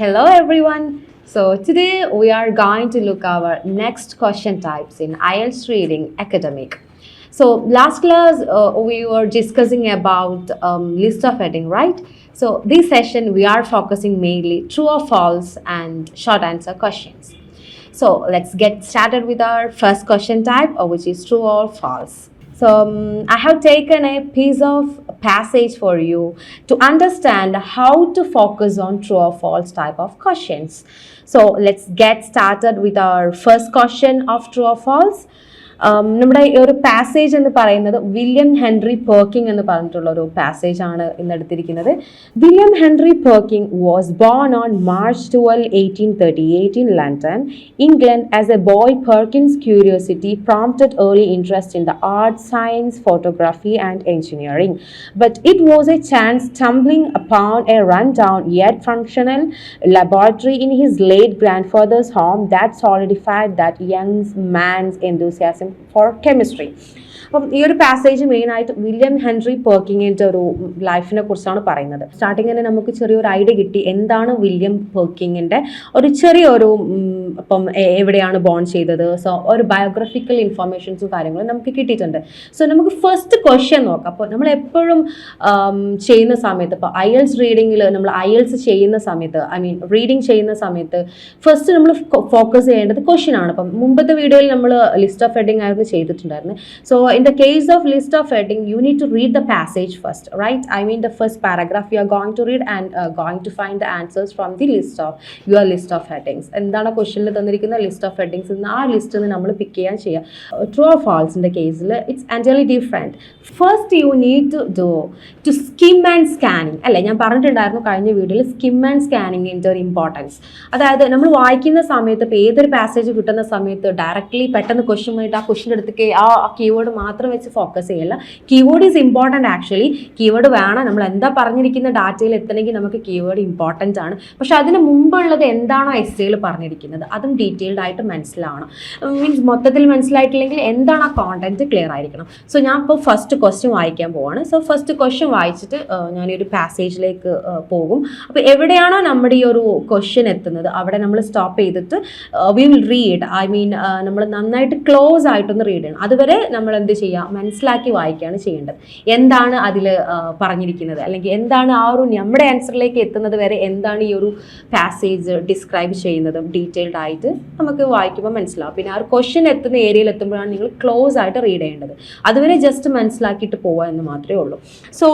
Hello everyone. So today we are going to look our next question types in IELTS reading academic. So last class we were discussing about list of heading, right? So this session we are focusing mainly true or false and short answer questions. So let's get started with our first question type, which is true or false. So I have taken a piece of passage for you to understand how to focus on true or false type of questions. So let's get started with our first question of true or false. നമ്മുടെ ഈ ഒരു passage എന്ന് പറയുന്നത് William Henry പെർക്കിംഗ് എന്ന് പറഞ്ഞിട്ടുള്ള ഒരു passage ആണ് ഇന്ന് എടുത്തിരിക്കുന്നത്. William Henry Perkin was born on March 12, 1838 in London, England. As a boy, Perkins' curiosity prompted early interest in the arts, science, photography and engineering. But it was a chance stumbling upon a rundown yet functional laboratory in his late grandfather's home that solidified that young man's enthusiasm for chemistry. അപ്പം ഈ ഒരു passage മെയിനായിട്ട് William Henry പെർക്കിങ്ങിൻ്റെ ഒരു ലൈഫിനെ കുറിച്ചാണ് പറയുന്നത്. Starting തന്നെ നമുക്ക് ചെറിയൊരു ഐഡിയ കിട്ടി എന്താണ് വില്യം പെർക്കിങ്ങിൻ്റെ ഒരു ചെറിയൊരു ഇപ്പം എവിടെയാണ് ബോൺ ചെയ്തത്. സോ ഒരു ബയോഗ്രഫിക്കൽ ഇൻഫർമേഷൻസും കാര്യങ്ങളും നമുക്ക് കിട്ടിയിട്ടുണ്ട്. സോ നമുക്ക് ഫസ്റ്റ് ക്വസ്റ്റ്യൻ നോക്കാം. അപ്പോൾ നമ്മൾ എപ്പോഴും ചെയ്യുന്ന സമയത്ത് ഇപ്പോൾ IELTS റീഡിങ്ങിൽ നമ്മൾ IELTS ചെയ്യുന്ന സമയത്ത് റീഡിങ് ചെയ്യുന്ന സമയത്ത് ഫസ്റ്റ് നമ്മൾ ഫോക്കസ് ചെയ്യേണ്ടത് ക്വസ്റ്റ്യൻ ആണ്. അപ്പം മുമ്പത്തെ വീഡിയോയിൽ നമ്മൾ ലിസ്റ്റ് ഓഫ് ഹെഡിങ് ആയിരുന്നു ചെയ്തിട്ടുണ്ടായിരുന്നു. So in the case of list of heading, you need to read the passage first, right? The first paragraph you are going to read and going to find the answers from the list of your list of headings. എന്താണ് ക്വസ്റ്റ്യനിൽ തന്നിരിക്കുന്ന list of headings എന്ന് ആ ലിസ്റ്റിൽ നിന്ന് നമ്മൾ പിക്ക് ചെയ്യാൻ ചെയ്യുക. ട്രൂ ഓർ ഫാൾസിൻ്റെ കേസിൽ it's entirely different. First you need to skim and scanning അല്ലേ, ഞാൻ പറഞ്ഞിട്ടുണ്ടായിരുന്നു കഴിഞ്ഞ വീഡിയോയിൽ സ്കിം ആൻഡ് സ്കാനിങ്ങിൻ്റെ ഒരു ഇമ്പോർട്ടൻസ്. അതായത് നമ്മൾ വായിക്കുന്ന സമയത്ത് ഇപ്പോൾ ഏതൊരു പാസേജ് കിട്ടുന്ന സമയത്ത് ഡയറക്റ്റ്ലി പെട്ടെന്ന് ക്വസ്റ്റ്യൻ ആയിട്ട് ആ ക്വസ്റ്റ്യൻ എടുത്ത് ആ കീവേഡ് മാത്രം വെച്ച് ഫോക്കസ് ചെയ്യില്ല. Keyword is important actually. Keyword വേണം, നമ്മൾ എന്താ പറഞ്ഞിരിക്കുന്ന ഡാറ്റയിൽ എത്തണമെങ്കിൽ നമുക്ക് കീവേഡ് ഇമ്പോർട്ടൻ്റ് ആണ്. പക്ഷെ അതിന് മുമ്പുള്ളത് എന്താണോ എസ്സേയിൽ പറഞ്ഞിരിക്കുന്നത് അതും ഡീറ്റെയിൽഡ് ആയിട്ട് മനസ്സിലാവണം. മീൻസ് മൊത്തത്തിൽ മനസ്സിലായിട്ടില്ലെങ്കിൽ എന്താണ് ആ കോണ്ടന്റ് ക്ലിയർ ആയിരിക്കണം. സോ ഞാൻ ഇപ്പോൾ ഫസ്റ്റ് ക്വസ്റ്റ്യൻ വായിക്കാൻ പോവാണ്. സോ ഫസ്റ്റ് ക്വസ്റ്റ്യൻ വായിച്ചിട്ട് ഞാനീ ഒരു പാസേജിലേക്ക് പോകും. അപ്പോൾ എവിടെയാണോ നമ്മുടെ ഈ ഒരു ക്വസ്റ്റ്യൻ എത്തുന്നത് അവിടെ നമ്മൾ സ്റ്റോപ്പ് ചെയ്തിട്ട് വി വിൽ റീഡ്. നമ്മൾ നന്നായിട്ട് ക്ലോസ് ആയിട്ടൊന്ന് റീഡ് ചെയ്യണം. അതുവരെ നമ്മൾ എന്ത് ചെയ്യുക, മനസ്സിലാക്കി വായിക്കുകയാണ് ചെയ്യേണ്ടത്. എന്താണ് അതിൽ പറഞ്ഞിരിക്കുന്നത് അല്ലെങ്കിൽ എന്താണ് ആ ഒരു നമ്മുടെ ആൻസറിലേക്ക് എത്തുന്നത് വരെ എന്താണ് ഈ ഒരു പാസേജ് ഡിസ്ക്രൈബ് ചെയ്യുന്നത് ഡീറ്റെയിൽഡ് ആയിട്ട് നമുക്ക് വായിക്കുമ്പോൾ മനസ്സിലാവും. പിന്നെ ആ ഒരു ക്വസ്റ്റ്യൻ എത്തുന്ന ഏരിയയിൽ എത്തുമ്പോഴാണ് നിങ്ങൾ ക്ലോസ് ആയിട്ട് റീഡ് ചെയ്യേണ്ടത്. അതുവരെ ജസ്റ്റ് മനസ്സിലാക്കിയിട്ട് പോവുക എന്ന് മാത്രമേ ഉള്ളൂ. So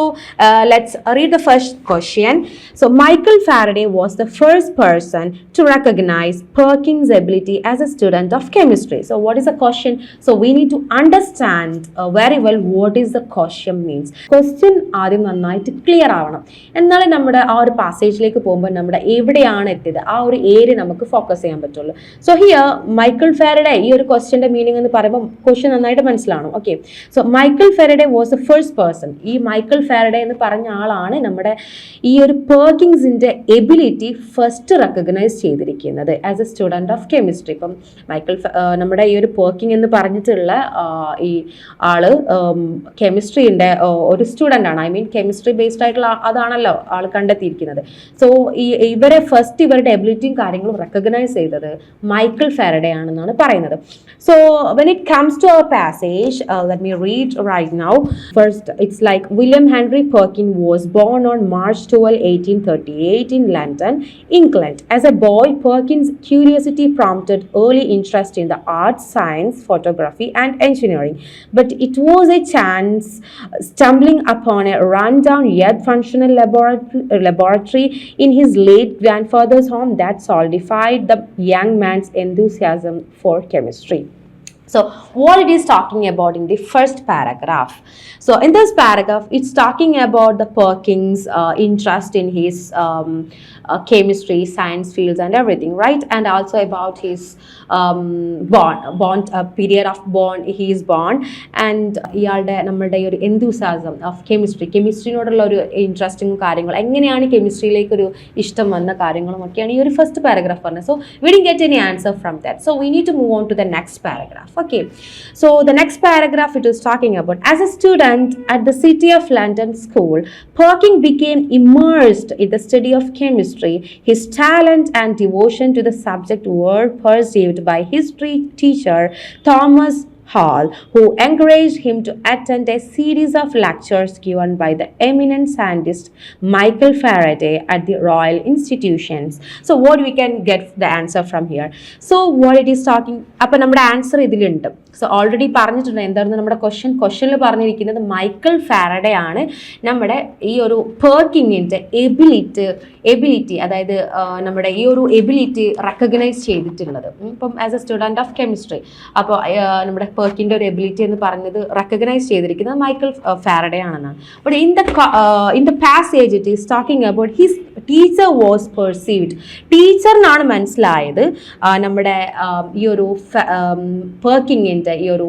let's read the first question. So Michael Faraday was the first person to recognise Perkins' ability as a student of chemistry. So what is the question? So we need to understand very well what is the question means. Question ആദ്യം നന്നായിട്ട് clear ആവണം. എന്നാലേ നമ്മുടെ ആ ഒരു പാസേജിലേക്ക് പോകുമ്പോൾ നമ്മുടെ എവിടെയാണ് എത്തിയത് ആ ഒരു ഏരിയ നമുക്ക് ഫോക്കസ് ചെയ്യാൻ പറ്റുള്ളൂ. സോ ഹിയർ മൈക്കിൾ ഫാരഡേ, ഈ ഒരു ക്വസ്റ്റ്യൻ്റെ മീനിങ് എന്ന് പറയുമ്പോൾ ക്വസ്റ്റ്യൻ നന്നായിട്ട് മനസ്സിലാവണം. Okay, so Michael Faraday was the first person. ഈ മൈക്കിൾ ഫാരഡേ എന്ന് പറഞ്ഞ ആളാണ് നമ്മുടെ ഈ ഒരു പെർക്കിങ്സിൻ്റെ എബിലിറ്റി ഫസ്റ്റ് റെക്കഗ്നൈസ് ചെയ്തിരിക്കുന്നത് as a student of chemistry. ഇപ്പം നമ്മുടെ ഈ ഒരു പെർക്കിംഗ് എന്ന് പറഞ്ഞിട്ടുള്ള ഈ ആള് കെമിസ്ട്രീൻ്റെ ഒരു സ്റ്റുഡൻ്റ് ആണ്. കെമിസ്ട്രി ബേസ്ഡ് ആയിട്ടുള്ള അതാണല്ലോ ആൾ കണ്ടെത്തിയിരിക്കുന്നത്. സോ ഇവരുടെ എബിലിറ്റിയും കാര്യങ്ങളും റെക്കഗ്നൈസ് ചെയ്തത് മൈക്കിൾ ഫാരഡേ ആണെന്നാണ് പറയുന്നത്. So when it comes to our passage, let me read right now. First it's like William Henry Perkin was born on March 12, 1838 in London, England. As a boy, Perkins' curiosity prompted early interest in the arts, science, photography and engineering. But it was a chance stumbling upon a rundown yet functional laboratory in his late grandfather's home that solidified the young man's enthusiasm for chemistry. So what it is talking about in the first paragraph. So in this paragraph it's talking about the Perkins interest in his chemistry, science fields and everything, right? And also about his period of born he is born and ഇയാളുടെ നമ്മളുടെ ഒരു enthusiasm of കെമിസ്ട്രിനോടുള്ള ഒരു interesting കാര്യങ്ങൾ എങ്ങനെയാണ് കെമിസ്ട്രിയിലേക്ക് ഒരു ഇഷ്ടം വന്ന കാര്യങ്ങളും ഒക്കെയാണ് ഈ ഒരു ഫസ്റ്റ് പാരഗ്രാഫ് പറഞ്ഞത്. So we didn't get any answer from that, so we need to move on to the next paragraph. Okay, so the next paragraph it is talking about, as a student at the City of London School, Perkin became immersed in the study of chemistry. His talent and devotion to the subject were perceived by history teacher Thomas Hall, who encouraged him to attend a series of lectures given by the eminent scientist Michael Faraday at the Royal Institutions. So what we can get the answer from here? So what it is talking, അപ്പോൾ നമ്മുടെ answer ഇതിലുണ്ട്. So already പറഞ്ഞിട്ടുണ്ട് എന്തായിരുന്നു നമ്മുടെ ക്വസ്റ്റ്യനിൽ പറഞ്ഞിരിക്കുന്നത് Michael Faraday ആണ് നമ്മുടെ ഈ ഒരു പെർക്കിങ്ങിൻ്റെ എബിലിറ്റി അതായത് നമ്മുടെ ഈ ഒരു എബിലിറ്റി റെക്കഗ്നൈസ് ചെയ്തിട്ടുള്ളത്. ഇപ്പം as a student of chemistry അപ്പോൾ നമ്മുടെ പെർക്കിൻ്റെ ഒരു എബിലിറ്റി എന്ന് പറഞ്ഞത് റെക്കഗ്നൈസ് ചെയ്തിരിക്കുന്നത് മൈക്കൽ ഫാരഡേ ആണെന്നാണ്. But in the passage it is talking about his teacher was perceived. ടീച്ചറിനാണ് മനസ്സിലായത് നമ്മുടെ ഈ ഒരു പെർക്കിങ്ങിൻ്റെ ഈ ഒരു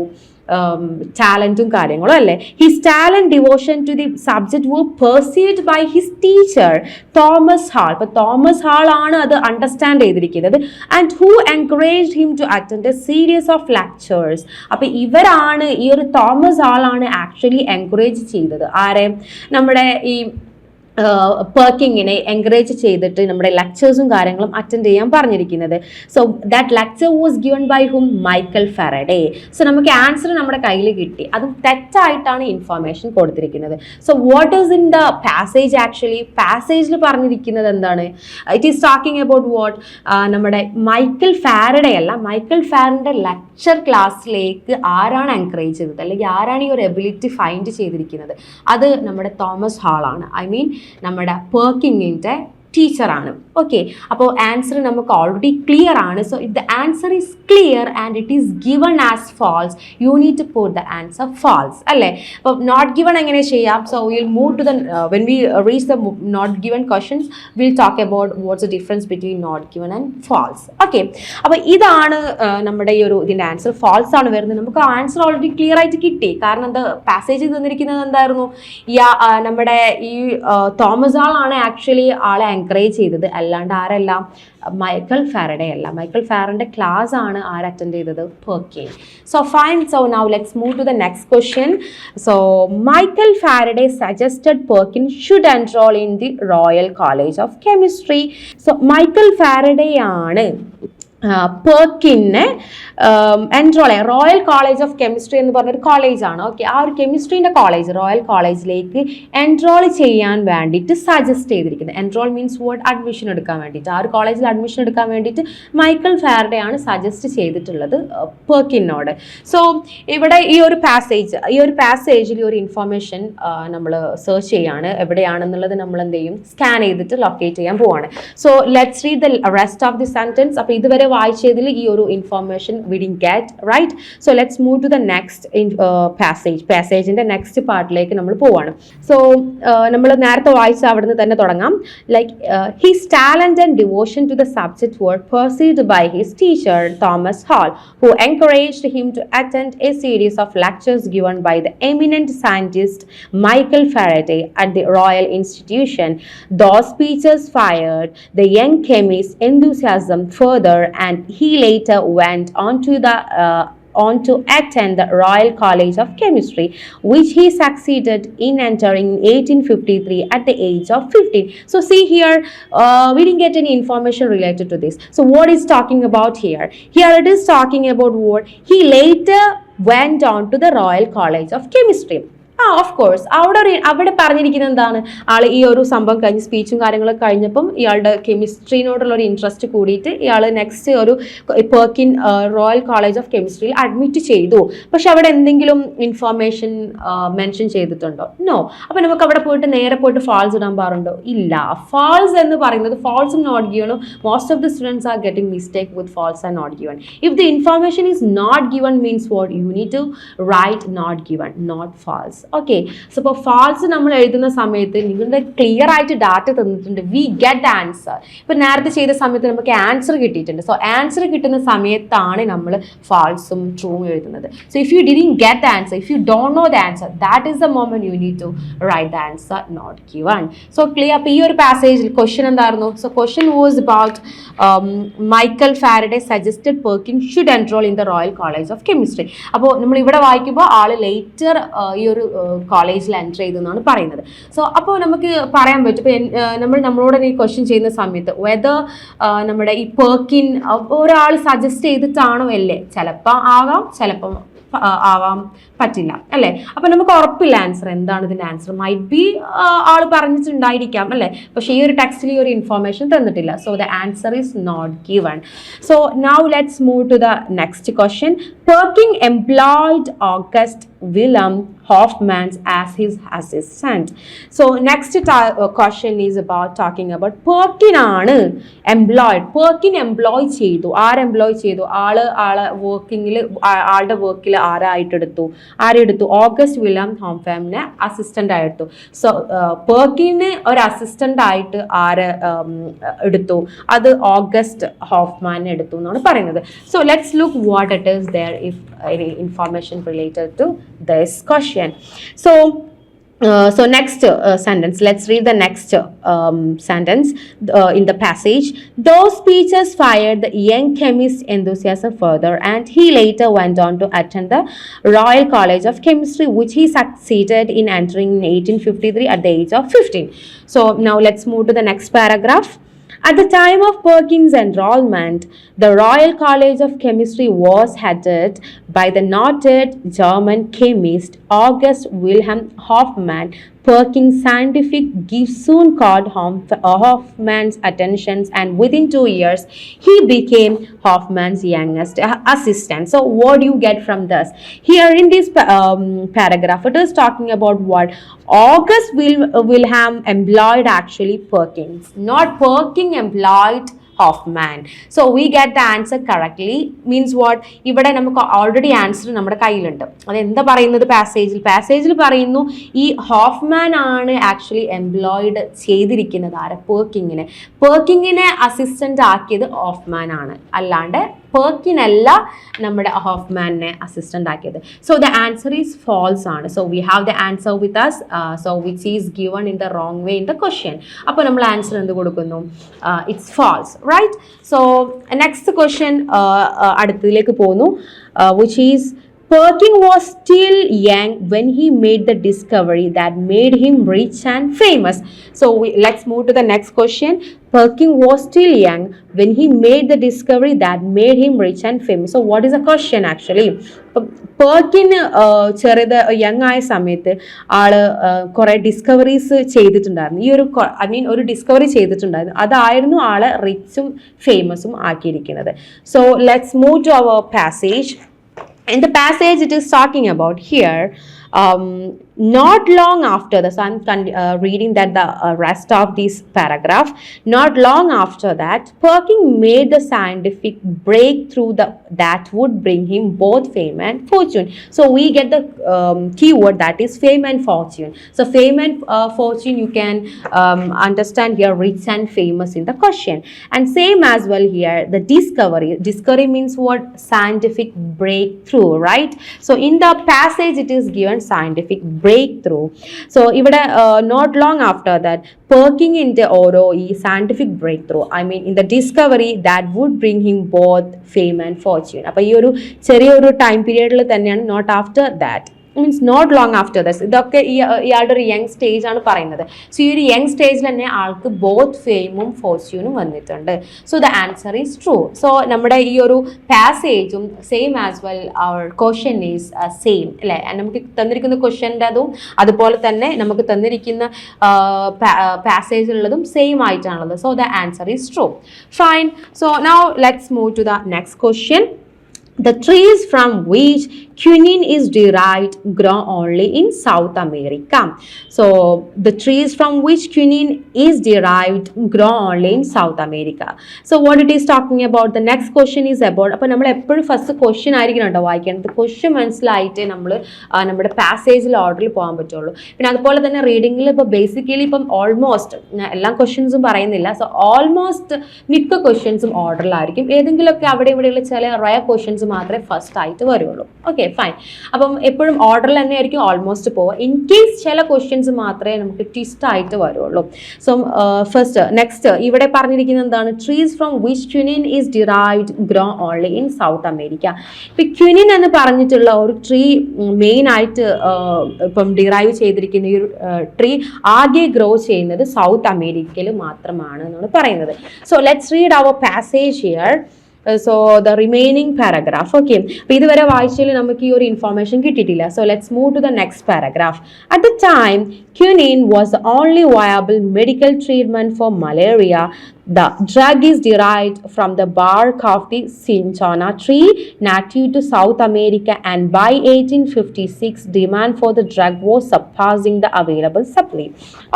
ടാലൻറ്റും കാര്യങ്ങളും അല്ലേ. His talent devotion to the subject were perceived by his teacher Thomas Hall. ഇപ്പോൾ തോമസ് ഹാൾ ആണ് അത് അണ്ടർസ്റ്റാൻഡ് ചെയ്തിരിക്കുന്നത്. And who encouraged him to attend a series of lectures. അപ്പോൾ ഇവരാണ്, ഈ ഒരു തോമസ് ഹാൾ ആണ് ആക്ച്വലി എൻകറേജ് ചെയ്തത് ആരെ, നമ്മുടെ ഈ പെർക്കിങ്ങിനെ എൻകറേജ് ചെയ്തിട്ട് നമ്മുടെ ലെക്ചേഴ്സും കാര്യങ്ങളും അറ്റൻഡ് ചെയ്യാൻ പറഞ്ഞിരിക്കുന്നത്. So that lecture was given by hmm Michael Faraday. So നമുക്ക് ആൻസർ നമ്മുടെ കയ്യിൽ കിട്ടി, അതും തെറ്റായിട്ടാണ് ഇൻഫർമേഷൻ കൊടുത്തിരിക്കുന്നത്. So what is in the passage? Actually പാസേജിൽ പറഞ്ഞിരിക്കുന്നത് എന്താണ്? It is talking about what, നമ്മുടെ മൈക്കൽ ഫാരഡേ അല്ല, മൈക്കൽ ഫാരഡേ ലെക്ചർ ക്ലാസ്സിലേക്ക് ആരാണ് എൻകറേജ് ചെയ്തത് അല്ലെങ്കിൽ ആരാണ് ഈ ഒരു എബിലിറ്റി ഫൈൻഡ് ചെയ്തിരിക്കുന്നത്? അത് നമ്മുടെ തോമസ് ഹാൾ ആണ്. ഐ മീൻ നമ്മുടെ പെർക്കിങ്ങിൻ്റെ ടീച്ചറാണ്. ഓക്കെ, അപ്പോൾ ആൻസർ നമുക്ക് ഓൾറെഡി ക്ലിയർ ആണ്. So if the answer is clear and it is given as false, you need to put the answer false അല്ലേ. അപ്പോൾ നോട്ട് ഗിവൺ എങ്ങനെ ചെയ്യാം? So will move to the when we reach the not given questions will talk about what's the difference between not given and false. Okay, അപ്പോൾ ഇതാണ് നമ്മുടെ ഈ ഒരു ഇതിൻ്റെ ആൻസർ. ഫാൾസ് ആണ് വരുന്നത്. നമുക്ക് ആൻസർ ഓൾറെഡി ക്ലിയർ ആയിട്ട് കിട്ടി. കാരണം എന്താ, പാസേജ് തന്നിരിക്കുന്നത് എന്തായിരുന്നു? നമ്മുടെ ഈ തോമസ് ആളാണ് ആക്ച്വലി ആളെ എൻകറേജ് ചെയ്തത്, അല്ലാണ്ട് ആരല്ല, മൈക്കൽ ഫാരഡേ അല്ല. മൈക്കൽ ഫാരഡേ ക്ലാസ് ആണ് ആര് അറ്റൻഡ് ചെയ്തത്? Perkin. So fine. So now let's move to the next question. So Michael Faraday suggested Perkin should enrol in the Royal College of Chemistry. So Michael Faraday ആണ് പെർക്കിനെ enrol ചെയ്യാൻ, Royal College of Chemistry എന്ന് പറഞ്ഞൊരു കോളേജാണ്. Okay, ആ ഒരു കെമിസ്ട്രീൻ്റെ college, Royal കോളേജിലേക്ക് എൻറോൾ ചെയ്യാൻ വേണ്ടിയിട്ട് സജസ്റ്റ് ചെയ്തിരിക്കുന്നത്. എൻറോൾ മീൻസ് വേർഡ് അഡ്മിഷൻ എടുക്കാൻ വേണ്ടിയിട്ട്, ആ ഒരു കോളേജിൽ അഡ്മിഷൻ എടുക്കാൻ വേണ്ടിയിട്ട് മൈക്കൽ ഫാരഡേ ആണ് സജസ്റ്റ് ചെയ്തിട്ടുള്ളത് പെർക്കിനോട്. സോ ഇവിടെ ഈ ഒരു പാസേജിൽ ഈ ഒരു ഇൻഫർമേഷൻ നമ്മൾ സെർച്ച് ചെയ്യാണ്, എവിടെയാണെന്നുള്ളത് നമ്മൾ എന്ത് ചെയ്യും, സ്കാൻ ചെയ്തിട്ട് ലൊക്കേറ്റ് ചെയ്യാൻ പോവാണ്. So let's read the rest of the sentence. അപ്പോൾ ഇതുവരെ വായിച്ചതിൽ ഈ ഒരു information we didn't get right. So let's move to the next പാസേജിന്റെ നെക്സ്റ്റ് പാർട്ടിലേക്ക് നമ്മൾ പോവാണ്. സോ നമ്മൾ നേരത്തെ വായിച്ച അവിടുന്ന് തന്നെ തുടങ്ങാം. Like his talent and devotion to the subject were perceived by his teacher Thomas Hall, who encouraged him to attend a series of lectures given by the eminent scientist Michael Faraday at the Royal Institution. Those speeches fired the young chemist's enthusiasm further, and he later went on to attend the Royal College of Chemistry, which he succeeded in entering in 1853 at the age of 15. So see here, we didn't get any information related to this. So what is talking about here? Here it is talking about what he later went on to the Royal College of Chemistry. Of course അവിടെ പറഞ്ഞിരിക്കുന്നത് എന്താണ്, ആൾ ഈ ഒരു സംഭവം കഴിഞ്ഞ് സ്പീച്ചും കാര്യങ്ങളൊക്കെ കഴിഞ്ഞപ്പം ഇയാളുടെ കെമിസ്ട്രീനോടുള്ള ഒരു ഇൻട്രസ്റ്റ് കൂടിയിട്ട് ഇയാൾ നെക്സ്റ്റ് ഒരു പെർക്കിൻ റോയൽ കോളേജ് ഓഫ് കെമിസ്ട്രിയിൽ അഡ്മിറ്റ് ചെയ്തു. പക്ഷെ അവിടെ എന്തെങ്കിലും ഇൻഫർമേഷൻ മെൻഷൻ ചെയ്തിട്ടുണ്ടോ? നോ. അപ്പം നമുക്ക് അവിടെ നേരെ പോയിട്ട് ഫാൾസ് ഇടാൻ പാടുണ്ടോ? ഇല്ല. ഫാൾസ് എന്ന് പറയുന്നത് ഫാൾസും നോട്ട് ഗിവണും most of the students are getting mistake with false and not given. If the information is not given means what, you need to write not given, not false. Okay, so ഇപ്പോൾ ഫാൾസ് നമ്മൾ എഴുതുന്ന സമയത്ത് നിങ്ങളുടെ clear ആയിട്ട് data തന്നിട്ടുണ്ട്, we get the answer. ഇപ്പം നേരത്തെ ചെയ്ത സമയത്ത് നമുക്ക് ആൻസർ കിട്ടിയിട്ടുണ്ട്. സോ ആൻസർ കിട്ടുന്ന സമയത്താണ് നമ്മൾ ഫാൾസും ട്രൂവും എഴുതുന്നത്. So if you didn't get the answer, if you don't know the answer, that is the moment you need to write the answer not given. So clear. അപ്പോൾ ഈ ഒരു പാസേജിൽ ക്വസ്റ്റ്യൻ എന്തായിരുന്നു? So question was about Michael Faraday suggested Perkin should enrol in the Royal College of chemistry. അപ്പോൾ നമ്മൾ ഇവിടെ വായിക്കുമ്പോൾ ആൾ later ഈ ഒരു കോളേജിൽ എൻറ്റർ ചെയ്തു എന്നാണ് പറയുന്നത്. സോ അപ്പോൾ നമുക്ക് പറയാൻ പറ്റും, ഇപ്പോൾ നമ്മളോട് ഈ ക്വസ്റ്റ്യൻ ചെയ്യുന്ന സമയത്ത് വെദർ നമ്മുടെ ഈ പെർക്കിൻ ഒരാൾ സജസ്റ്റ് ചെയ്തിട്ടാണോ അല്ലേ, ചിലപ്പോൾ ആകാം, ചിലപ്പം ആവാൻ പറ്റില്ല അല്ലേ. അപ്പം നമുക്ക് ഉറപ്പില്ല ആൻസർ എന്താണ് ഇതിൻ്റെ ആൻസർ. മൈറ്റ് ബി ആൾ പറഞ്ഞിട്ടുണ്ടായിരിക്കാം അല്ലേ, പക്ഷേ ഈ ഒരു ടെക്സ്റ്റിൽ ഈ ഒരു ഇൻഫോർമേഷൻ തന്നിട്ടില്ല. So the answer is not given. So now let's move to the next question. Perkin employed August Wilhelm Hoffman as his assistant. So next question is about talking about Perkin ആണ് employed. Perkin employ ചെയ്തു. ആര് employ ചെയ്തു? ആളെ വർക്കിങ്ങിൽ, ആളുടെ വർക്കിൽ ആരെടുത്തു? August William ഹോംഫാമിനെ അസിസ്റ്റന്റ് ആയെടുത്തു. സോ പെർക്കിന് ഒരു അസിസ്റ്റന്റ് ആയിട്ട് ആരെ എടുത്തു? അത് ഓഗസ്റ്റ് ഹോഫ്മാനെ എടുത്തു എന്നാണ് പറയുന്നത്. So let's look what it is there if any information related to this question. So next sentence, let's read the next sentence in the passage. Those speeches fired the young chemist's enthusiasm further, and he later went on to attend the Royal College of Chemistry, which he succeeded in entering in 1853 at the age of 15. So now let's move to the next paragraph. At the time of Perkin's enrollment, the Royal College of Chemistry was headed by the noted German chemist August Wilhelm Hoffmann. Perkin's scientific gift soon caught Hoffmann's attention, and within 2 years, he became Hoffmann's youngest assistant. So, what do you get from this? Here in this paragraph, it is talking about what? August Wilhelm employed actually Perkins, not Perkin employed Hoffman. So we get the answer correctly. Means what? ഇവിടെ നമുക്ക് already answer നമ്മുടെ കയ്യിലുണ്ട്. അതെന്താ പറയുന്നത്? പാസേജിൽ പറയുന്നു ഈ Hoffman ആണ് actually employed ചെയ്തിരിക്കുന്നത് ആരെ? പെർക്കിങ്ങിനെ അസിസ്റ്റന്റ് ആക്കിയത് ഹോഫ്മാൻ ആണ്, അല്ലാണ്ട് പെർക്കിൻ അല്ല നമ്മുടെ ഹോഫ്മാനെ അസിസ്റ്റന്റ് ആക്കിയത്. So the answer is false ആണ്. So we have the answer with us, so which is given in the wrong way in the question. അപ്പോൾ നമ്മൾ ആൻസർ എന്ത് കൊടുക്കുന്നു? It's false, right? So next question അടുത്തതിലേക്ക് പോകുന്നു, which is Perkin was still young when he made the discovery that made him rich and famous. So let's move to the next question. Perkin was still young when he made the discovery that made him rich and famous. So what is the question actually? Perkin young ആയ സമയത്ത് ആള് കുറെ discoveries ചെയ്തിട്ടുണ്ടായിരുന്നു. ഒരു discovery ചെയ്തിട്ടുണ്ടായിരുന്നു. അതായിരുന്നു ആളെ റിച്ചും ഫേമസും ആക്കിയിരിക്കുന്നത്. So let's move to our passage. In the passage it is talking about here, not long after this, I'm reading that the rest of this paragraph. Not long after that, Perkin made the scientific breakthrough that would bring him both fame and fortune. So we get the keyword, that is fame and fortune. So fame and fortune, you can understand here rich and famous in the question. And same as well here, the discovery means what? Scientific breakthrough, right? So in the passage it is given scientific breakthrough. So ഇവിടെ not long after that, പെർക്കിങ്ങിൻ്റെ ഓരോ ഈ scientific breakthrough, I mean in the discovery that would bring him both fame and fortune. അപ്പോൾ ഈ ഒരു ചെറിയൊരു time പീരീഡിൽ തന്നെയാണ്, not after that, means not long after thus. ഇതൊക്കെ ഇയാളുടെ ഒരു യങ് സ്റ്റേജ് ആണ് പറയുന്നത്. സോ ഈ ഒരു യങ് സ്റ്റേജിൽ തന്നെ ആൾക്ക് ബോത്ത് ഫെയിമും ഫോർച്യൂണും വന്നിട്ടുണ്ട്. So the answer is true. So നമ്മുടെ ഈ ഒരു പാസേജും same as well our question is same അല്ലേ? നമുക്ക് തന്നിരിക്കുന്ന ക്വസ്റ്റ്യൻ്റെ അതും അതുപോലെ തന്നെ നമുക്ക് തന്നിരിക്കുന്ന പാസേജിലുള്ളതും സെയിം ആയിട്ടാണുള്ളത്. So the answer is true. Fine. So now let's move to the next question. The trees from which quinine is derived grow only in South America. So the trees from which quinine is derived grow only in South America. So what it is talking about, the next question is about, അപ്പോൾ നമ്മൾ എപ്പോഴും first question ആയിരിക്കണം കേട്ടോ വായിക്കേണ്ടത്. Question മനസ്സിലായിട്ടേ നമ്മൾ നമ്മുടെ പാസേജിൽ ഓർഡറിൽ പോകാൻ പറ്റുള്ളൂ. പിന്നെ അതുപോലെ തന്നെ റീഡിങ്ങിൽ ഇപ്പോൾ ബേസിക്കലി ഇപ്പം ഓൾമോസ്റ്റ് എല്ലാ ക്വസ്റ്റ്യൻസും പറയുന്നില്ല, സോ ഓൾമോസ്റ്റ് മിക്ക ക്വസ്റ്റ്യൻസും ഓർഡറിലായിരിക്കും. ഏതെങ്കിലുമൊക്കെ അവിടെ ഇവിടെയുള്ള ചില റയർ ക്വസ്റ്റ്യൻസ് മാത്രമേ ഫസ്റ്റ് ആയിട്ട് വരുള്ളൂ. Okay fine. അപ്പം എപ്പോഴും ഓർഡറിൽ തന്നെ ആയിരിക്കും ഓൾമോസ്റ്റ് പോവുക. ഇൻ കേസ് ചില ക്വസ്റ്റ്യൻസ് മാത്രമേ നമുക്ക് ട്വിസ്റ്റ് ആയിട്ട് വരുള്ളൂ. സോ ഫസ്റ്റ് നെക്സ്റ്റ് ഇവിടെ പറഞ്ഞിരിക്കുന്നത് എന്താണ്, trees from which quinine is derived grow only in South America. ഇപ്പം ക്വിനിൻ എന്ന് പറഞ്ഞിട്ടുള്ള ഒരു ട്രീ മെയിൻ ആയിട്ട് ഇപ്പം ഡിറൈവ് ചെയ്തിരിക്കുന്ന ഈ ഒരു ട്രീ ആകെ ഗ്രോ ചെയ്യുന്നത് സൗത്ത് അമേരിക്കയിൽ മാത്രമാണ് എന്നാണ് പറയുന്നത്. So let's read our passage here. So the remaining paragraph. Okay, അപ്പോൾ ഇതുവരെ വായിച്ചതിൽ നമുക്ക് ഈ ഒരു ഇൻഫോർമേഷൻ കിട്ടിയിട്ടില്ല. So let's move to the next paragraph. At the time, quinine was the only viable medical treatment for malaria. The drug is derived from the bark of the cinchona tree native to South America, and by 1856 demand for the drug was surpassing the available supply.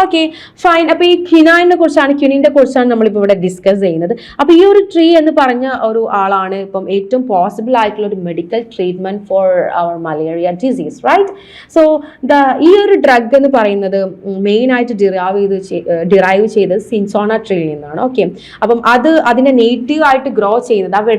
Okay fine. അപ്പോൾ ഈ ക്വിനൈനെ കുറിച്ചാണ് നമ്മളിപ്പോൾ ഇവിടെ discuss ചെയ്യുന്നത്. അപ്പോൾ ഈ ഒരു tree എന്ന് പറഞ്ഞ ഒരു ആളാണ് ഇപ്പം ഏറ്റവും പോസിബിൾ ആയിട്ടുള്ള ഒരു medical treatment for our malaria disease, right? So ഈ ഒരു ഡ്രഗ് എന്ന് പറയുന്നത് മെയിൻ ആയിട്ട് ഡിറൈവ് ചെയ്തത് സിൻസോണ ട്രീയിൽ നിന്നാണ്. ഓക്കെ, അപ്പം അതിനെ നേറ്റീവ് ആയിട്ട് ഗ്രോ ചെയ്യുന്നത്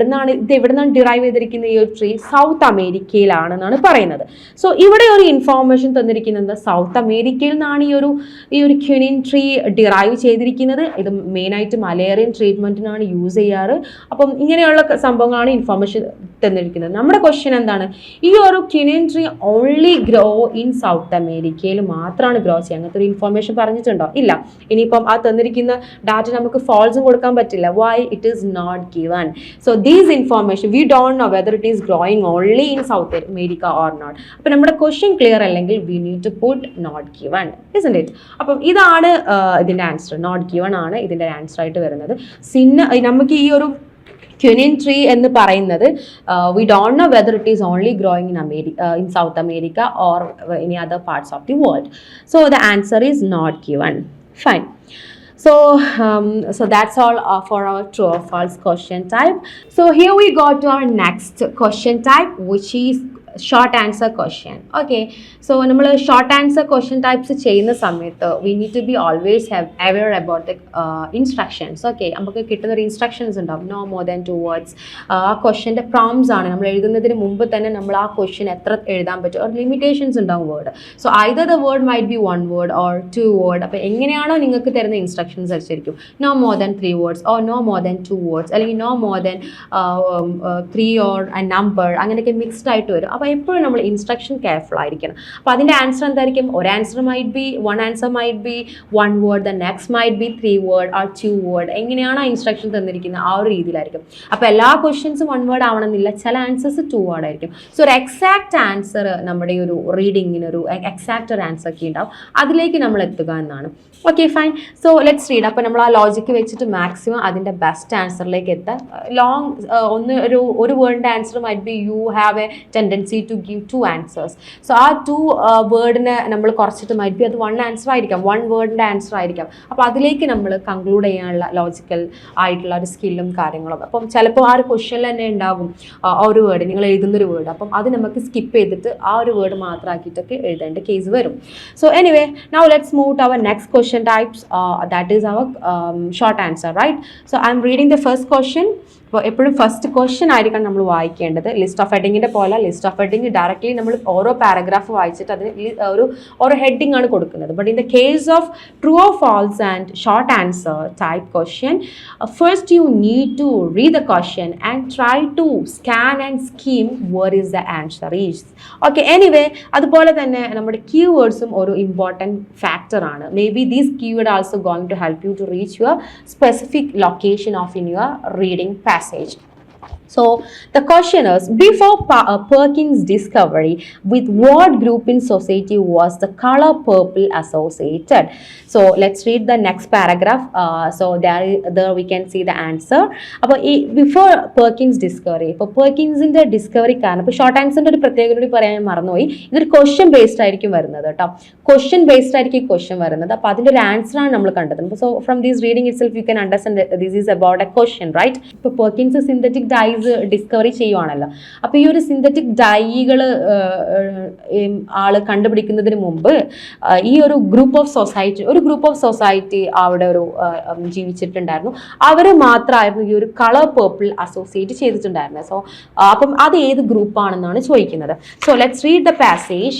എവിടുന്നാണ് ഡിറൈവ് ചെയ്തിരിക്കുന്നത് ഈ ഒരു ട്രീ? സൗത്ത് അമേരിക്കയിലാണെന്നാണ് പറയുന്നത്. സോ ഇവിടെ ഒരു ഇൻഫോർമേഷൻ തന്നിരിക്കുന്നത് സൗത്ത് അമേരിക്കയിൽ നിന്നാണ് ഈ ഒരു ക്വിനിൻ ട്രീ ഡിറൈവ് ചെയ്തിരിക്കുന്നത്. ഇത് മെയിനായിട്ട് മലേറിയൻ ട്രീറ്റ്മെന്റിനാണ് യൂസ് ചെയ്യാറ്. അപ്പം ഇങ്ങനെയുള്ള സംഭവങ്ങളാണ് ഇൻഫോർമേഷൻ തന്നിരിക്കുന്നത്. നമ്മുടെ ക്വസ്റ്റ്യൻ എന്താണ്, ഈ ഒരു quinine tree only grow in South അമേരിക്കയിൽ മാത്രമാണ് ഗ്രോ ചെയ്യുക. അങ്ങനത്തെ ഒരു ഇൻഫോർമേഷൻ പറഞ്ഞിട്ടുണ്ടോ? ഇല്ല. ഇനിയിപ്പം ആ തന്നിരിക്കുന്ന ഡാറ്റ നമുക്ക് ഫോൾസും കൊടുക്കാൻ പറ്റില്ല. Why? It is not given. So these information we don't know whether it is growing only in South America or not. അപ്പം നമ്മുടെ ക്വസ്റ്റ്യൻ ക്ലിയർ അല്ലെങ്കിൽ we need to put not given, isn't it? അപ്പം ഇതാണ് ഇതിൻ്റെ answer. Not given ആണ് ഇതിൻ്റെ answer ആയിട്ട് വരുന്നത്. നമുക്ക് ഈ ഒരു ക്വിനിൻ ട്രീ എന്ന് പറയുന്നത് we don't know whether it is only growing in South America or any other parts of the world. So the answer is not given. Fine. So that's all for our true or false question type. So here we go to our next question type, which is short answer question. Okay, so നമ്മൾ short answer question types ചെയ്യുന്ന സമയത്ത് we need to be always aware about the instructions. Okay, നമുക്ക് കിട്ടുന്നൊരു instructions ഉണ്ടാവും, no more than 2 words. ആ ക്വസ്റ്റ്യൻ്റെ proms ആണ് നമ്മൾ എഴുതുന്നതിന് മുമ്പ് തന്നെ നമ്മൾ ആ ക്വസ്റ്റ്യൻ എത്ര എഴുതാൻ പറ്റും, ഒരു ലിമിറ്റേഷൻസ് ഉണ്ടാവും word. So either the word might be 1 word or 2 word. അപ്പോൾ എങ്ങനെയാണോ നിങ്ങൾക്ക് തരുന്ന ഇൻസ്ട്രക്ഷൻസ് അനുസരിച്ചിരിക്കും. No more than 3 words or no more than 2 words, അല്ലെങ്കിൽ no more than 3 or a number, അങ്ങനെയൊക്കെ മിക്സ്ഡ് ആയിട്ട് വരും. അപ്പോൾ എപ്പോഴും നമ്മൾ ഇൻസ്ട്രക്ഷൻ കെയർഫുൾ ആയിരിക്കണം. അപ്പോൾ അതിൻ്റെ ആൻസർ എന്തായിരിക്കും? ഒരു answer might B 1 answer might be 1 word, the next might be 3 word or 2 word. എങ്ങനെയാണ് ആ ഇൻസ്ട്രക്ഷൻ തന്നിരിക്കുന്നത് ആ ഒരു രീതിയിലായിരിക്കും. അപ്പോൾ എല്ലാ ക്വസ്റ്റ്യൻസും 1 word ആവണമെന്നില്ല, ചില ആൻസേഴ്സ് 2 word ആയിരിക്കും. സോ ഒരു എക്സാക്ട് ആൻസർ നമ്മുടെ ഒരു റീഡിങ്ങിനൊരു എക്സാക്ട് ഒരു ആൻസർ ഒക്കെ ഉണ്ടാവും, അതിലേക്ക് നമ്മൾ എത്തുക എന്നാണ്. Okay fine. So let's read. അപ്പോൾ നമ്മൾ ആ ലോജിക്ക് വെച്ചിട്ട് മാക്സിമം അതിൻ്റെ ബെസ്റ്റ് ആൻസറിലേക്ക് എത്താൻ ലോങ് ഒരു വേർഡിൻ്റെ answer might be you have a tendency to give 2 answers. So ആ 2 വേർഡിനെ നമ്മൾ കുറച്ചിട്ട് മൈറ്റ് ബി അത് 1 answer ആയിരിക്കാം, 1 wordൻ്റെ ആൻസർ ആയിരിക്കാം. അപ്പോൾ അതിലേക്ക് നമ്മൾ കൺക്ലൂഡ് ചെയ്യാനുള്ള ലോജിക്കൽ ആയിട്ടുള്ള ഒരു സ്കില്ലും കാര്യങ്ങളും. അപ്പം ചിലപ്പോൾ ആ ഒരു ക്വസ്റ്റ്യനിൽ തന്നെ ഉണ്ടാകും ഒരു വേർഡ്, നിങ്ങൾ എഴുതുന്നൊരു വേർഡ്, അപ്പം അത് നമുക്ക് സ്കിപ്പ് ചെയ്തിട്ട് ആ ഒരു വേർഡ് മാത്രമാക്കിയിട്ടൊക്കെ എഴുതേണ്ട കേസ് വരും. So anyway, now let's move to our next question types, that is our short answer, right? So I am reading the first question. അപ്പോൾ എപ്പോഴും ഫസ്റ്റ് ക്വസ്റ്റ്യൻ ആയിരിക്കണം നമ്മൾ വായിക്കേണ്ടത്. ലിസ്റ്റ് ഓഫ് ഹെഡിങ്ങിൻ്റെ പോലെ ലിസ്റ്റ് ഓഫ് ഹെഡിങ് ഡയറക്റ്റ്ലി നമ്മൾ ഓരോ paragraph വായിച്ചിട്ട് അതിന് ഓരോ ഹെഡിങ് ആണ് കൊടുക്കുന്നത്. But in the case of true or false and short answer type question, first you need to read the question and try to scan and skim where is the answer is. Okay, anyway അതുപോലെ തന്നെ നമ്മുടെ കീവേഡ്സും ഒരു important ഫാക്ടറാണ്. Maybe these keyword also going to help you to reach your specific location of in your reading passage. So the question is, before Perkins' discovery, with what group in society was the color purple associated? So let's read the next paragraph. So there we can see the answer. Before Perkins' discovery, ഇപ്പോൾ പെർക്കിൻസിന്റെ discovery കാരണം ഇപ്പോൾ short ആൻസറിന്റെ ഒരു പ്രത്യേകത കൂടി പറയാൻ മറന്നുപോയി. ഇതൊരു question based ആയിരിക്കും വരുന്നത് കേട്ടോ. ക്വസ്റ്റ്യൻ ബേസ്ഡ് ആയിരിക്കും ക്വസ്റ്റ്യൻ വരുന്നത്. അപ്പോൾ അതിന്റെ ഒരു ആൻസർ ആണ് നമ്മൾ കണ്ടത്. So from these reading itself you can understand this is about a question, right? ഇപ്പോൾ പെർക്കിൻസ് സിന്തറ്റിക് ഡൈസ് ഡിസ്കവറി ചെയ്യുവാണല്ലോ. അപ്പോൾ ഈ ഒരു സിന്തറ്റിക് ഡൈകൾ ആള് കണ്ടുപിടിക്കുന്നതിന് മുമ്പ് ഈ ഒരു ഗ്രൂപ്പ് ഓഫ് സൊസൈറ്റി അവിടെ ഒരു ജീവിച്ചിട്ടുണ്ടായിരുന്നു. അവർ മാത്രമായിരുന്നു ഈ ഒരു കളർ പേർപ്പിൾ അസോസിയേറ്റ് ചെയ്തിട്ടുണ്ടായിരുന്നത്. സോ അപ്പം അത് ഏത് ഗ്രൂപ്പാണെന്നാണ് ചോദിക്കുന്നത്. So let's read the passage.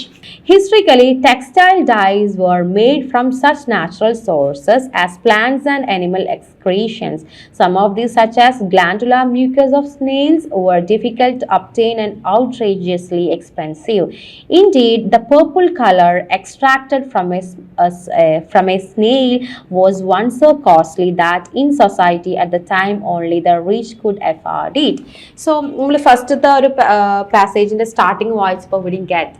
Historically textile dyes were made from such natural sources as plants and animal excretions. Some of these, such as glandular mucus of snails, were difficult to obtain and outrageously expensive. Indeed, the purple color extracted from a snail was one so costly that in society at the time only the rich could afford it. So നമ്മൾ ഫസ്റ്റത്തെ ഒരു പാസേജിന്റെ starting വായിച്ചപ്പോൾ we didn't get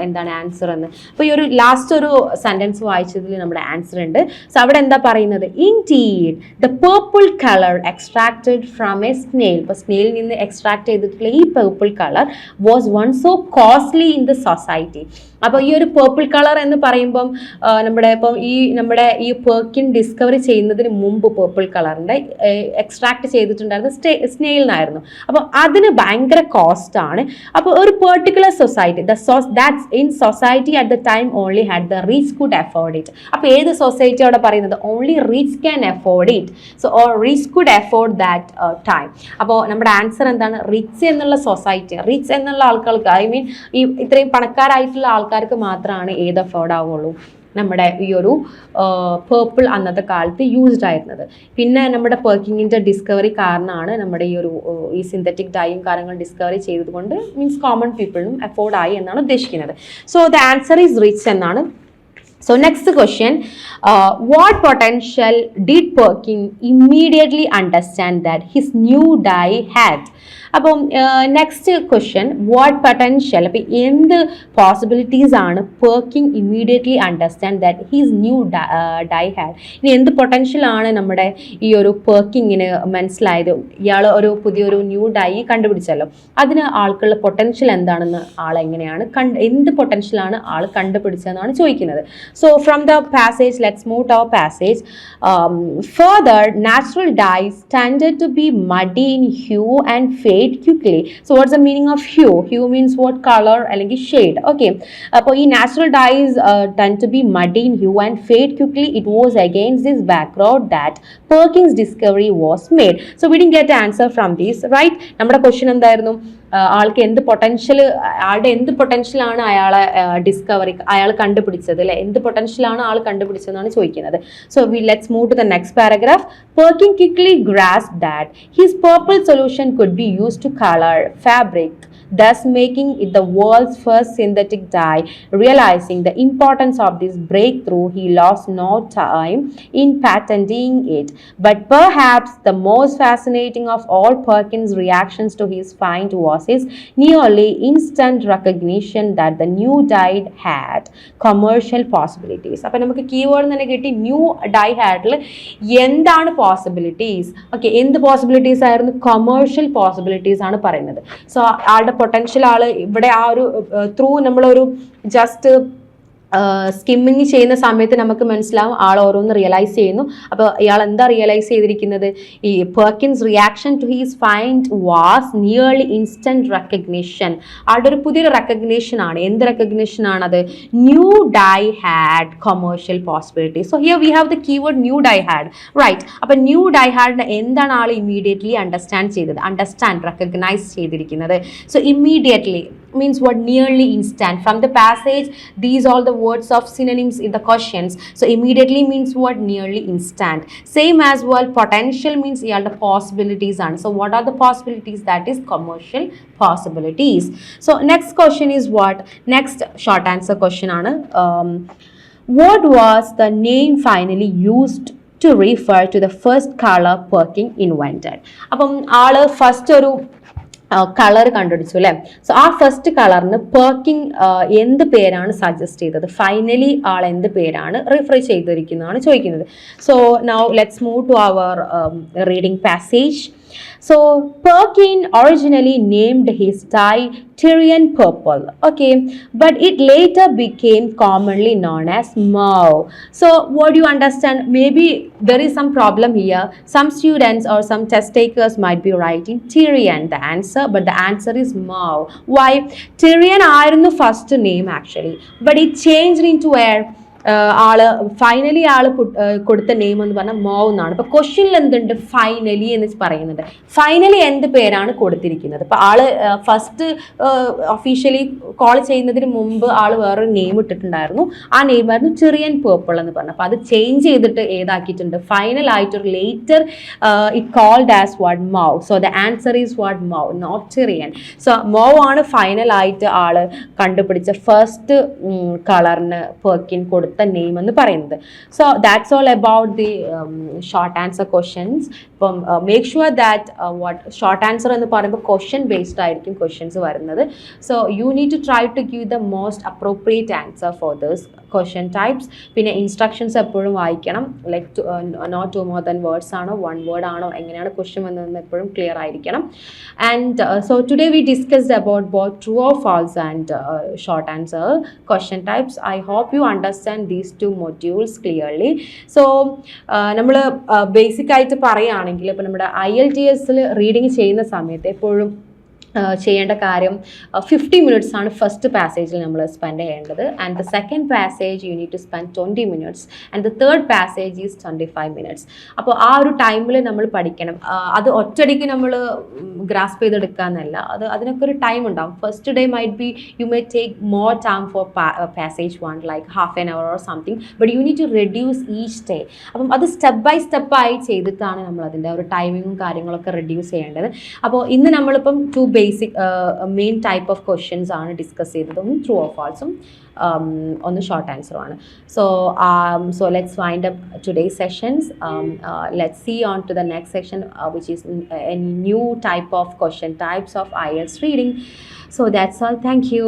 എന്താണ് answer എന്ന്. അപ്പോൾ ഈ ഒരു last ഒരു സെന്റൻസ് വായിച്ചതിൽ നമ്മുടെ ആൻസർ ഉണ്ട്. സോ അവിടെ എന്താ പറയുന്നത്? Indeed, the purple color extracted from a snail. ഇപ്പോൾ സ്നെയിലിൽ നിന്ന് എക്സ്ട്രാക്ട് ചെയ്തിട്ടുള്ള ഈ purple color was one so costly in the society. അപ്പോൾ ഈ ഒരു പേർപ്പിൾ കളർ എന്ന് പറയുമ്പം നമ്മുടെ ഈ പെർക്കിൻ ഡിസ്കവറി ചെയ്യുന്നതിന് മുമ്പ് പേർപ്പിൾ കളറിന്റെ എക്സ്ട്രാക്ട് ചെയ്തിട്ടുണ്ടായിരുന്ന സ്നെയിലിനായിരുന്നു. അപ്പോൾ അതിന് ഭയങ്കര കോസ്റ്റ് ആണ്. അപ്പോൾ ഒരു particular society that's in society at the time only had the rich could afford it. അപ്പോൾ ഏത് സൊസൈറ്റിയോടെ പറയുന്നത്? Only rich can afford it. So or rich could afford that time. അപ്പോൾ നമ്മുടെ ആൻസർ എന്താണ്? റിച്ച് എന്നുള്ള സൊസൈറ്റി, റിച്ച് എന്നുള്ള ആൾക്കാർക്ക്, I mean ഈ ഇത്രയും പണക്കാരായിട്ടുള്ള ആൾക്കാർക്ക് മാത്രമാണ് ഏത് അഫോർഡ് ആവുള്ളൂ? നമ്മുടെ ഈ ഒരു പേർപ്പിൾ അന്നത്തെ കാലത്ത് യൂസ്ഡ് ആയിരുന്നത്. പിന്നെ നമ്മുടെ പെർക്കിങ്ങിൻ്റെ ഡിസ്കവറി കാരണമാണ് നമ്മുടെ ഈ സിന്തറ്റിക് ഡൈയും കാര്യങ്ങൾ ഡിസ്കവറി ചെയ്തതുകൊണ്ട് മീൻസ് കോമൺ പീപ്പിളിനും അഫോർഡ് ആയി എന്നാണ് ഉദ്ദേശിക്കുന്നത്. So the answer is rich എന്നാണ്. So next question, what potential did Perkin immediately understand that his new dye had? അപ്പം നെക്സ്റ്റ് ക്വസ്റ്റ്യൻ, വാട്ട് പൊട്ടൻഷ്യൽ, അപ്പം എന്ത് പോസിബിലിറ്റീസ് ആണ് Perkin immediately understand that his new dye had. ഇനി എന്ത് potential ആണ് നമ്മുടെ ഈ ഒരു പെർക്കിങ്ങിന് മനസ്സിലായത്? ഇയാൾ ഒരു പുതിയൊരു ന്യൂ ഡൈ കണ്ടുപിടിച്ചല്ലോ, അതിന് ആൾക്കുള്ള പൊട്ടൻഷ്യൽ എന്താണെന്ന് ആളെങ്ങനെയാണ് എന്ത് പൊട്ടൻഷ്യലാണ് ആൾ കണ്ടുപിടിച്ചതെന്നാണ് ചോദിക്കുന്നത്. So from the passage let's move to our passage. Further, natural dyes tended to be muddy in hue and fade quickly. So what's the meaning of hue? Hue means what? Color അല്ലെങ്കിൽ shade. Okay, അപ്പോൾ ഈ natural dyes tend to be muddy in hue and fade quickly. It was against this background that Perkins' discovery was made. So we didn't get the answer from this, right? നമ്മുടെ question എന്തായിരുന്നു? ആൾക്ക് എന്ത് potential, ആളുടെ എന്ത് പൊട്ടൻഷ്യലാണ് അയാൾ കണ്ടുപിടിച്ചത് അല്ലെ? എന്ത് പൊട്ടൻഷ്യലാണ് ആൾ കണ്ടുപിടിച്ചതെന്നാണ് ചോദിക്കുന്നത്. So let's move to the next paragraph. Perkin quickly grasped that his purple solution could be used to color fabric, thus making it the world's first synthetic dye. Realizing the importance of this breakthrough, he lost no time in patenting it. But perhaps the most fascinating of all Perkins' reactions to his find was his nearly instant recognition that the new dye had commercial possibilities. അപ്പോൾ നമുക്ക് keyword തന്നെ കിട്ടി, new dye ഹാഡിൽ എന്താണ് possibilities. Okay, എന്ത് possibilities ആയിരുന്നു? Commercial possibilities ആണ് പറയുന്നത്. So ആളുടെ പൊട്ടൻഷ്യൽ ഇവിടെ ആ ഒരു ത്രൂ നമ്മളൊരു ജസ്റ്റ് സ്കിമ്മിങ് ചെയ്യുന്ന സമയത്ത് നമുക്ക് മനസ്സിലാവും ആൾ ഓരോന്ന് റിയലൈസ് ചെയ്യുന്നു. അപ്പോൾ ഇയാൾ എന്താ റിയലൈസ് ചെയ്തിരിക്കുന്നത്? ഈ Perkin's reaction to his find was nearly instant recognition. ആളുടെ ഒരു പുതിയൊരു റെക്കഗ്നിഷൻ ആണ്. എന്ത് റെക്കഗ്നിഷൻ ആണത്? New dye had commercial possibility. So here we have the keyword new dye had, right? അപ്പം ന്യൂ ഡൈ ഹാഡിനെ എന്താണ് ആൾ ഇമ്മീഡിയറ്റ്ലി റെക്കഗ്നൈസ് ചെയ്തിരിക്കുന്നത്? സോ immediately means what? Nearly instant. From the passage, these all the words of synonyms in the questions. So immediately means what? Nearly instant. Same as well, potential means the possibilities. And so what are the possibilities? That is commercial possibilities. So next question is what? Next short answer question ആണ്. What was the name finally used to refer to the first color Perkin invented? അപ്പം ആള് first ഒരു colour കണ്ടുപിടിച്ചു അല്ലേ. So ആ first കളറിന് പെർക്കിംഗ് എന്ത് പേരാണ് സജസ്റ്റ് ചെയ്തത്, ഫൈനലി ആൾ എന്ത് പേരാണ് റിഫർ ചെയ്തിരിക്കുന്നതാണ് ചോദിക്കുന്നത്. So now let's move to our reading passage. So Perkin originally named his tie Tyrian purple, okay, but it later became commonly known as mauve. So what do you understand? Maybe there is some problem here. Some students or some test takers might be writing Tyrian the answer, but the answer is mauve. Why? Tyrian ആയിരുന്നു first name actually, but it changed into where ആള് finally ആള് കൊടുത്ത name എന്ന് പറഞ്ഞാൽ mauve എന്നാണ്. ഇപ്പൊ ക്വസ്റ്റ്യനിൽ എന്തുണ്ട്, ഫൈനലി എന്ന് പറയുന്നുണ്ട്. ഫൈനലി എന്ത് പേരാണ് കൊടുത്തിരിക്കുന്നത്? ഇപ്പൊ ആള് ഫസ്റ്റ് ഒഫീഷ്യലി കോൾ ചെയ്യുന്നതിന് മുമ്പ് ആള് വേറൊരു നെയിം ഇട്ടിട്ടുണ്ടായിരുന്നു. ആ നെയിം ആയിരുന്നു ടിറിയൻ പേർപ്പിൾ എന്ന് പറഞ്ഞു. അപ്പൊ അത് ചേഞ്ച് ചെയ്തിട്ട് ഏതാക്കിയിട്ടുണ്ട്, ഫൈനൽ ആയിട്ട് later it called as what mauve. So the answer is what mauve, not Tyrian. So mauve ആണ് ഫൈനൽ ആയിട്ട് ആള് കണ്ടുപിടിച്ച ഫസ്റ്റ് കളറിന് പെർക്കിൻ കൊടുത്ത നെയിം എന്ന് പറയുന്നത്. So that's all about the short answer questions. ഇപ്പം make sure that what short answer എന്ന് പറയുമ്പോൾ ക്വസ്റ്റ്യൻ ബേസ്ഡ് ആയിരിക്കും ക്വസ്റ്റ്യൻസ് വരുന്നത്. So you need to try to give the most appropriate answer for this question types. പിന്നെ instructions എപ്പോഴും വായിക്കണം. Like not to more than words ആണോ, one word ആണോ, എങ്ങനെയാണ് ക്വസ്റ്റ്യൻ വന്നതെന്ന് എപ്പോഴും ക്ലിയർ ആയിരിക്കണം. And so today we discussed about both true or false and short answer question types. I hope you understand these two modules clearly. So നമ്മൾ basic ആയിട്ട് പറയുകയാണെങ്കിൽ ഇപ്പോൾ നമ്മുടെ IELTS റീഡിങ് ചെയ്യുന്ന സമയത്ത് എപ്പോഴും ചെയ്യേണ്ട കാര്യം 50 minutes ആണ് ഫസ്റ്റ് പാസേജിൽ നമ്മൾ സ്പെൻഡ് ചെയ്യേണ്ടത്. And the second passage you need to spend 20 minutes and the third passage is 25 minutes. അപ്പോൾ ആ ഒരു ടൈമിൽ നമ്മൾ പഠിക്കണം. അത് ഒറ്റയടിക്ക് നമ്മൾ ഗ്രാസ്പ് ചെയ്തെടുക്കാന്നല്ല, അതിനൊക്കെ ഒരു ടൈം ഉണ്ടാവും. First day might be you may take more time for passage 1 like half an hour or something, but you need to reduce each day. അപ്പം അത് സ്റ്റെപ്പ് ബൈ സ്റ്റെപ്പായി ചെയ്തിട്ടാണ് നമ്മൾ അതിൻ്റെ ഒരു ടൈമിങ്ങും കാര്യങ്ങളൊക്കെ റെഡ്യൂസ് ചെയ്യേണ്ടത്. അപ്പോൾ ഇന്ന് നമ്മളിപ്പം basic main type of questions ആണ് ഡിസ്കസ് ചെയ്തത്. ഒന്ന് ട്രൂ ഓർ ഫാൾസും ഒന്ന് ഷോർട്ട് ആൻസറും ആണ്. So let's wind up today's sessions. Let's see on to the next section which is a new type of question types of IELTS reading. So that's all. Thank you.